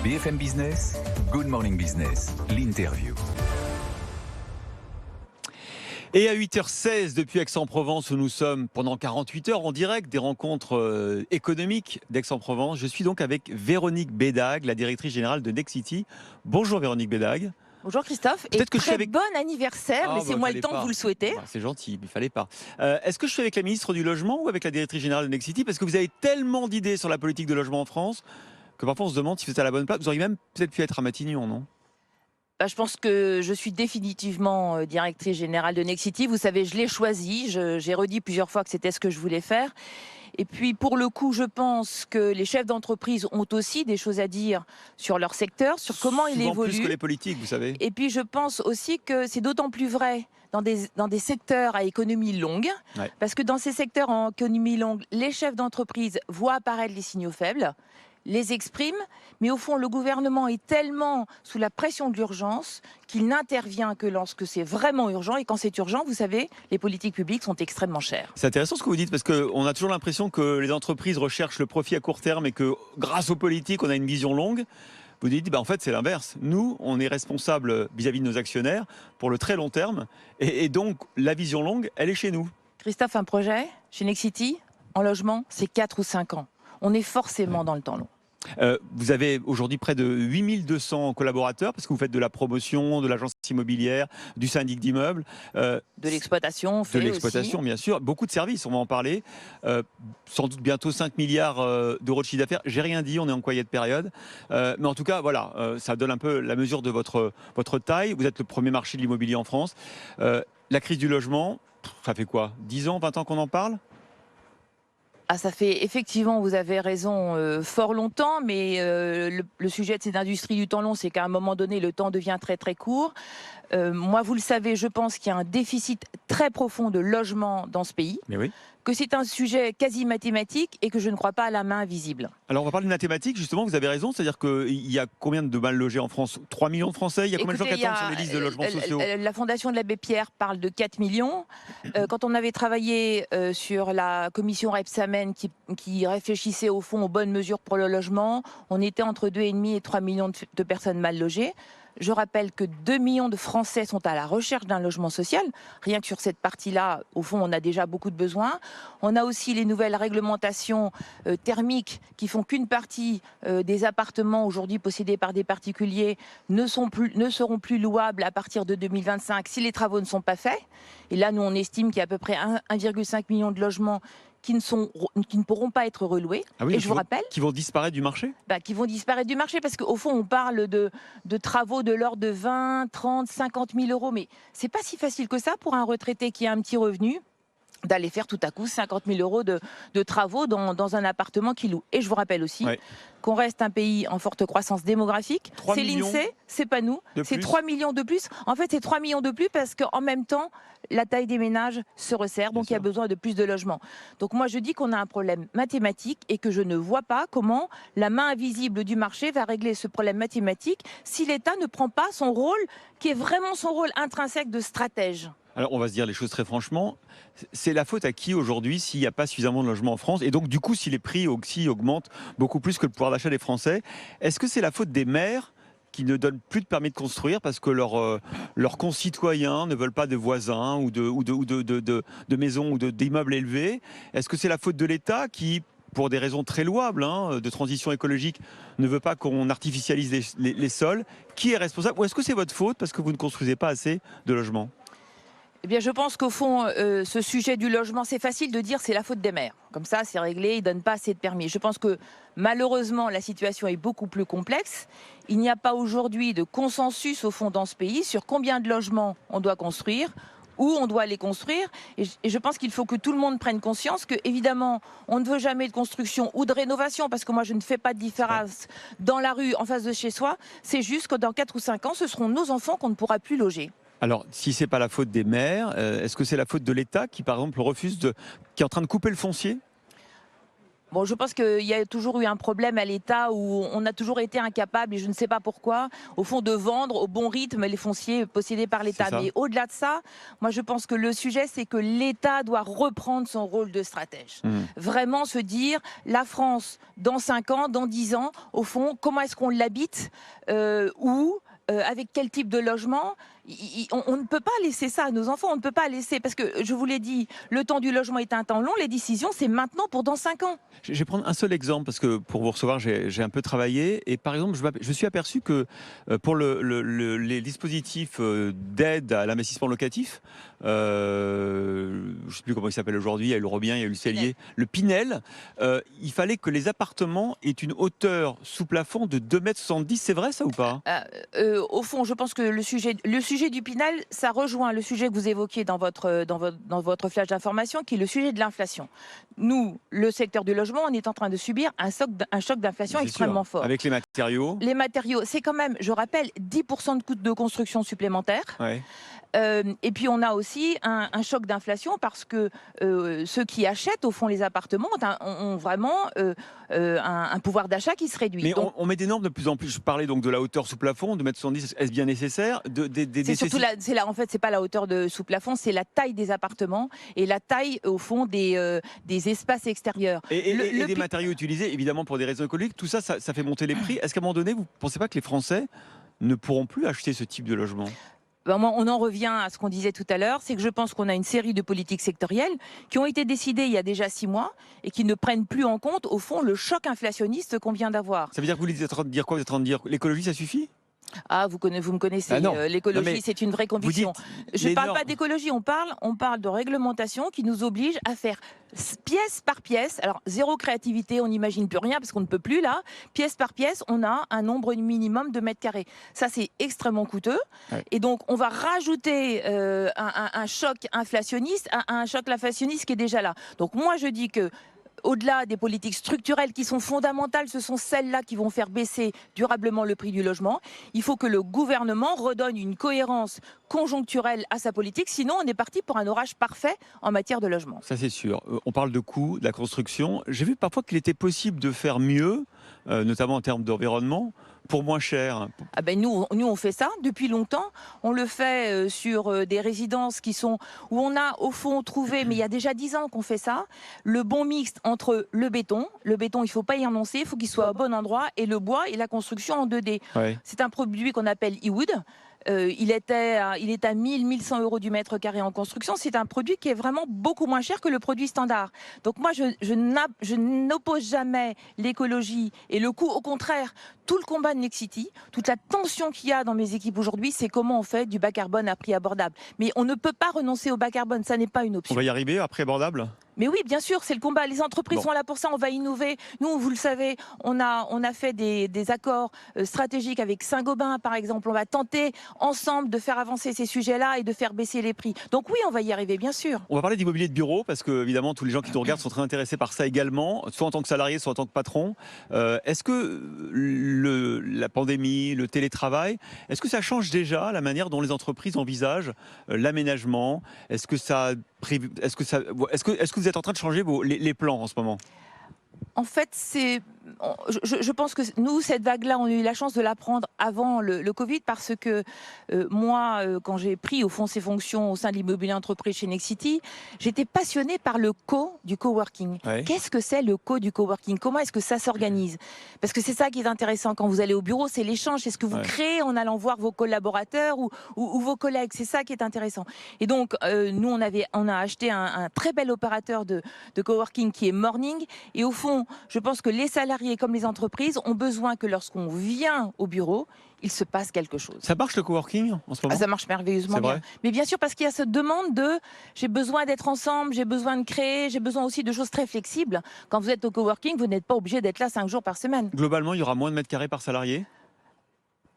BFM Business, Good Morning Business, l'interview. Et à 8h16 depuis Aix-en-Provence où nous sommes pendant 48 heures en direct des rencontres économiques d'Aix-en-Provence. Je suis donc avec Véronique Bédag, la directrice générale de Nexity. Bonjour Véronique Bédag. Bonjour Christophe, et très bon anniversaire, laissez-moi le temps que vous le souhaitez. C'est gentil, mais il ne fallait pas. Est-ce que je suis avec la ministre du Logement ou avec la directrice générale de Nexity? Parce que vous avez tellement d'idées sur la politique de logement en France que parfois on se demande si vous êtes à la bonne place. Vous auriez même peut-être pu être à Matignon, non? Je pense que je suis définitivement directrice générale de Nexity. Vous savez, je l'ai choisi, j'ai redit plusieurs fois que c'était ce que je voulais faire. Et puis pour le coup, je pense que les chefs d'entreprise ont aussi des choses à dire sur leur secteur, sur comment il évolue. Plus que les politiques, vous savez. Et puis je pense aussi que c'est d'autant plus vrai dans des secteurs à économie longue, parce que dans ces secteurs en économie longue, les chefs d'entreprise voient apparaître les signaux faibles, les expriment, mais au fond, le gouvernement est tellement sous la pression de l'urgence qu'il n'intervient que lorsque c'est vraiment urgent. Et quand c'est urgent, vous savez, les politiques publiques sont extrêmement chères. C'est intéressant ce que vous dites, parce qu'on a toujours l'impression que les entreprises recherchent le profit à court terme et que grâce aux politiques, on a une vision longue. Vous dites, en fait, c'est l'inverse. Nous, on est responsable vis-à-vis de nos actionnaires pour le très long terme. Et donc, la vision longue, elle est chez nous. Christophe, un projet chez Nexity, en logement, c'est 4 ou 5 ans. On est forcément dans le temps long. Vous avez aujourd'hui près de 8200 collaborateurs parce que vous faites de la promotion, de l'agence immobilière, du syndic d'immeubles. De l'exploitation, de l'exploitation, bien sûr. Beaucoup de services, on va en parler. Sans doute bientôt 5 milliards d'euros de chiffre d'affaires. J'ai rien dit, on est en quiet période. Mais en tout cas, voilà, ça donne un peu la mesure de votre taille. Vous êtes le premier marché de l'immobilier en France. La crise du logement, ça fait quoi? 10 ans, 20 ans qu'on en parle? Ça fait effectivement, vous avez raison, fort longtemps, mais le sujet de cette industrie du temps long, c'est qu'à un moment donné, le temps devient très très court. Moi, vous le savez, je pense qu'il y a un déficit très profond de logement dans ce pays, mais oui. Que c'est un sujet quasi mathématique et que je ne crois pas à la main invisible. Alors on va parler de mathématiques, justement, vous avez raison, c'est-à-dire qu'il y a combien de mal logés en France? 3 millions de Français, il y a combien de gens qui attendent sur les listes de logements sociaux? La Fondation de l'Abbé Pierre parle de 4 millions. Quand on avait travaillé sur la commission Rebsamen qui réfléchissait au fond aux bonnes mesures pour le logement, on était entre 2,5 et 3 millions de personnes mal logées. Je rappelle que 2 millions de Français sont à la recherche d'un logement social. Rien que sur cette partie-là, au fond, on a déjà beaucoup de besoins. On a aussi les nouvelles réglementations thermiques qui font qu'une partie des appartements aujourd'hui possédés par des particuliers ne seront plus louables à partir de 2025 si les travaux ne sont pas faits. Et là, nous, on estime qu'il y a à peu près 1,5 million de logements qui ne pourront pas être reloués. Ah oui, et je vous rappelle... Qui vont disparaître du marché? Qui vont disparaître du marché, parce qu'au fond, on parle de travaux de l'ordre de 20, 30, 50 000 euros. Mais c'est pas si facile que ça pour un retraité qui a un petit revenu d'aller faire tout à coup 50 000 euros de travaux dans un appartement qu'il loue. Et je vous rappelle aussi qu'on reste un pays en forte croissance démographique. C'est l'INSEE, c'est pas nous, c'est 3 millions de plus. En fait, c'est 3 millions de plus parce qu'en même temps, la taille des ménages se resserre, donc il y a besoin de plus de logements. Donc moi, je dis qu'on a un problème mathématique et que je ne vois pas comment la main invisible du marché va régler ce problème mathématique si l'État ne prend pas son rôle, qui est vraiment son rôle intrinsèque de stratège. Alors, on va se dire les choses très franchement. C'est la faute à qui aujourd'hui s'il n'y a pas suffisamment de logements en France? Et donc, du coup, si les prix aussi augmentent beaucoup plus que le pouvoir d'achat des Français, est-ce que c'est la faute des maires qui ne donnent plus de permis de construire parce que leurs concitoyens ne veulent pas de voisins ou de maisons ou d'immeubles élevés? Est-ce que c'est la faute de l'État qui, pour des raisons très louables de transition écologique, ne veut pas qu'on artificialise les sols? Qui est responsable? Ou est-ce que c'est votre faute parce que vous ne construisez pas assez de logements? Eh bien, je pense qu'au fond, ce sujet du logement, c'est facile de dire c'est la faute des maires. Comme ça, c'est réglé, ils ne donnent pas assez de permis. Je pense que malheureusement, la situation est beaucoup plus complexe. Il n'y a pas aujourd'hui de consensus au fond dans ce pays sur combien de logements on doit construire, où on doit les construire. Et je pense qu'il faut que tout le monde prenne conscience que, évidemment, on ne veut jamais de construction ou de rénovation, parce que moi, je ne fais pas de différence dans la rue, en face de chez soi. C'est juste que dans 4 ou 5 ans, ce seront nos enfants qu'on ne pourra plus loger. Alors, si ce n'est pas la faute des maires, est-ce que c'est la faute de l'État qui, par exemple, qui est en train de couper le foncier? Bon, je pense qu'il y a toujours eu un problème à l'État où on a toujours été incapable, et je ne sais pas pourquoi, au fond, de vendre au bon rythme les fonciers possédés par l'État. Mais au-delà de ça, moi je pense que le sujet, c'est que l'État doit reprendre son rôle de stratège. Vraiment se dire, la France, dans 5 ans, dans 10 ans, au fond, comment est-ce qu'on l'habite, où avec quel type de logement. On ne peut pas laisser ça à nos enfants, on ne peut pas laisser, parce que je vous l'ai dit, le temps du logement est un temps long, les décisions c'est maintenant pour dans 5 ans. Je vais prendre un seul exemple parce que pour vous recevoir, j'ai un peu travaillé et par exemple, je me suis aperçu que pour les dispositifs d'aide à l'investissement locatif, je ne sais plus comment il s'appelle aujourd'hui, il y a eu le Robien, il y a eu le Cellier, le Pinel, il fallait que les appartements aient une hauteur sous plafond de 2,70 m, c'est vrai ça ou pas? Au fond, je pense que le sujet du Pinel, ça rejoint le sujet que vous évoquiez dans votre flash d'information, qui est le sujet de l'inflation. Nous, le secteur du logement, on est en train de subir un choc d'inflation extrêmement fort. Avec les matériaux. Les matériaux, c'est quand même, je rappelle, 10% de coûts de construction supplémentaires. Ouais. Et puis on a aussi un choc d'inflation parce que ceux qui achètent au fond les appartements ont vraiment un pouvoir d'achat qui se réduit. Mais on met des normes de plus en plus. Je parlais donc de la hauteur sous plafond, de 1,70 m, est-ce bien nécessaire? C'est surtout en fait, c'est pas la hauteur de sous plafond, c'est la taille des appartements et la taille au fond des espaces extérieurs. Et des matériaux utilisés, évidemment pour des raisons écologiques, tout ça, ça fait monter les prix. Est-ce qu'à un moment donné, vous ne pensez pas que les Français ne pourront plus acheter ce type de logement? On en revient à ce qu'on disait tout à l'heure, c'est que je pense qu'on a une série de politiques sectorielles qui ont été décidées il y a déjà 6 mois et qui ne prennent plus en compte, au fond, le choc inflationniste qu'on vient d'avoir. Ça veut dire que vous êtes en train de dire quoi? Vous êtes en train de dire l'écologie, ça suffit? Ah, vous me connaissez, l'écologie, c'est une vraie conviction. Je ne parle pas d'écologie, on parle de réglementation qui nous oblige à faire pièce par pièce. Alors, zéro créativité, on n'imagine plus rien parce qu'on ne peut plus là. Pièce par pièce, on a un nombre minimum de mètres carrés. Ça, c'est extrêmement coûteux. Ouais. Et donc, on va rajouter un choc inflationniste à un choc inflationniste qui est déjà là. Donc, moi, je dis que au-delà des politiques structurelles qui sont fondamentales, ce sont celles-là qui vont faire baisser durablement le prix du logement. Il faut que le gouvernement redonne une cohérence conjoncturelle à sa politique, sinon on est parti pour un orage parfait en matière de logement. Ça c'est sûr. On parle de coûts, de la construction. J'ai vu parfois qu'il était possible de faire mieux, notamment en termes d'environnement, pour moins cher. Ah ben nous on fait ça depuis longtemps. On le fait sur des résidences où on a au fond trouvé, mais il y a déjà 10 ans qu'on fait ça, le bon mixte entre le béton il ne faut pas y renoncer, il faut qu'il soit au bon endroit, et le bois et la construction en 2D. Ouais. C'est un produit qu'on appelle e-wood. Il est à 1100 € du mètre carré en construction. C'est un produit qui est vraiment beaucoup moins cher que le produit standard. Donc moi, je n'oppose jamais l'écologie et le coût. Au contraire, tout le combat de Nexity, toute la tension qu'il y a dans mes équipes aujourd'hui, c'est comment on fait du bas carbone à prix abordable. Mais on ne peut pas renoncer au bas carbone, ça n'est pas une option. On va y arriver à prix abordable ? Mais oui, bien sûr, c'est le combat. Les entreprises sont là pour ça, on va innover. Nous, vous le savez, on a fait des accords stratégiques avec Saint-Gobain, par exemple. On va tenter ensemble de faire avancer ces sujets-là et de faire baisser les prix. Donc oui, on va y arriver, bien sûr. On va parler d'immobilier de bureau, parce que évidemment, tous les gens qui nous regardent sont très intéressés par ça également, soit en tant que salarié, soit en tant que patron. Est-ce que la pandémie, le télétravail, est-ce que ça change déjà la manière dont les entreprises envisagent l'aménagement? Est-ce que vous êtes en train de changer les plans en ce moment? En fait, je pense que nous, cette vague-là, on a eu la chance de la prendre avant le Covid, parce que moi, quand j'ai pris au fond ces fonctions au sein de l'immobilier entreprise chez Nexity, j'étais passionnée par le du coworking. Ouais. Qu'est-ce que c'est le du coworking? Comment est-ce que ça s'organise? Parce que c'est ça qui est intéressant quand vous allez au bureau, c'est l'échange, c'est ce que vous créez en allant voir vos collaborateurs ou vos collègues. C'est ça qui est intéressant. Et donc, nous, on a acheté un très bel opérateur de coworking qui est Morning. Et au fond, je pense que les salariés comme les entreprises ont besoin que lorsqu'on vient au bureau, il se passe quelque chose. Ça marche le coworking en ce moment? Ça marche merveilleusement bien. Mais bien sûr, parce qu'il y a cette demande j'ai besoin d'être ensemble, j'ai besoin de créer, j'ai besoin aussi de choses très flexibles. Quand vous êtes au coworking, vous n'êtes pas obligé d'être là 5 jours par semaine. Globalement, il y aura moins de mètres carrés par salarié?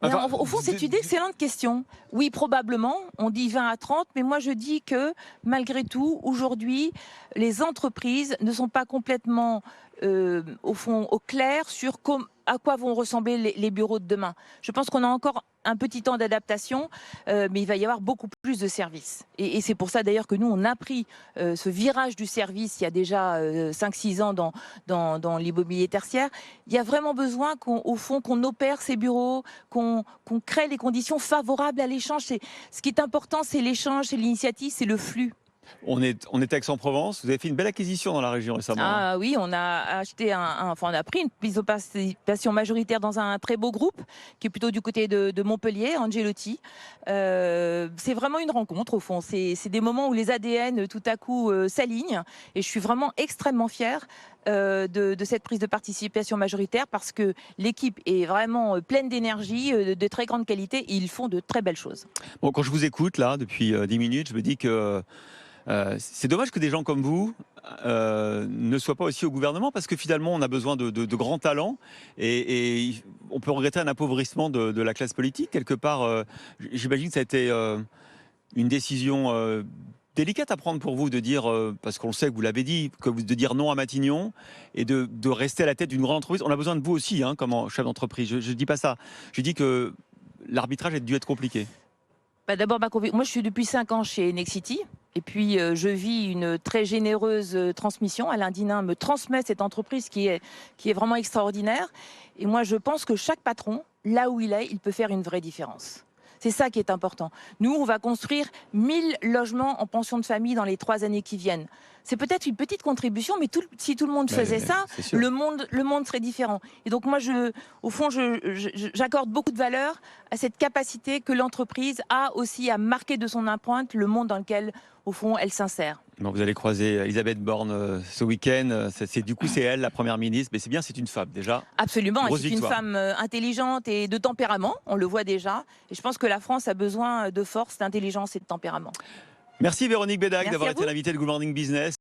Enfin, au fond, c'est une excellente question. Oui, probablement, on dit 20 à 30, mais moi je dis que malgré tout, aujourd'hui, les entreprises ne sont pas complètement au clair sur à quoi vont ressembler les bureaux de demain. Je pense qu'on a encore un petit temps d'adaptation, mais il va y avoir beaucoup plus de services. Et c'est pour ça d'ailleurs que nous, on a pris ce virage du service il y a déjà 5-6 ans dans l'immobilier tertiaire. Il y a vraiment besoin qu'au fond, qu'on opère ces bureaux, qu'on crée les conditions favorables à l'échange. Ce qui est important, c'est l'échange, c'est l'initiative, c'est le flux. On est à Aix-en-Provence. Vous avez fait une belle acquisition dans la région récemment. Ah oui, on a acheté on a pris une prise de participation majoritaire dans un très beau groupe qui est plutôt du côté de Montpellier, Angelotti. C'est vraiment une rencontre au fond. C'est des moments où les ADN tout à coup s'alignent et je suis vraiment extrêmement fière de cette prise de participation majoritaire parce que l'équipe est vraiment pleine d'énergie, de très grande qualité et ils font de très belles choses. Bon, quand je vous écoute là depuis 10 minutes, je me dis que c'est dommage que des gens comme vous ne soient pas aussi au gouvernement parce que finalement on a besoin de grands talents et on peut regretter un appauvrissement de la classe politique quelque part. J'imagine que ça a été une décision délicate à prendre pour vous de dire, parce qu'on le sait que vous l'avez dit, de dire non à Matignon et de rester à la tête d'une grande entreprise. On a besoin de vous aussi comme chef d'entreprise. Je ne dis pas ça. Je dis que l'arbitrage a dû être compliqué. Bah d'abord, moi je suis depuis 5 ans chez Nexity et puis je vis une très généreuse transmission. Alain Dinin me transmet cette entreprise qui est vraiment extraordinaire. Et moi je pense que chaque patron, là où il peut faire une vraie différence. C'est ça qui est important. Nous, on va construire 1000 logements en pension de famille dans les 3 années qui viennent. C'est peut-être une petite contribution, mais si tout le monde faisait ça, le monde serait différent. Et donc moi, au fond, j'accorde beaucoup de valeur à cette capacité que l'entreprise a aussi à marquer de son empreinte le monde dans lequel, au fond, elle s'insère. Bon, vous allez croiser Elisabeth Borne ce week-end. Du coup, c'est elle, la première ministre. Mais c'est bien, c'est une femme déjà. Absolument. C'est une femme intelligente et de tempérament. On le voit déjà. Et je pense que la France a besoin de force, d'intelligence et de tempérament. Merci Véronique Bédague d'avoir été l'invitée de Good Morning Business.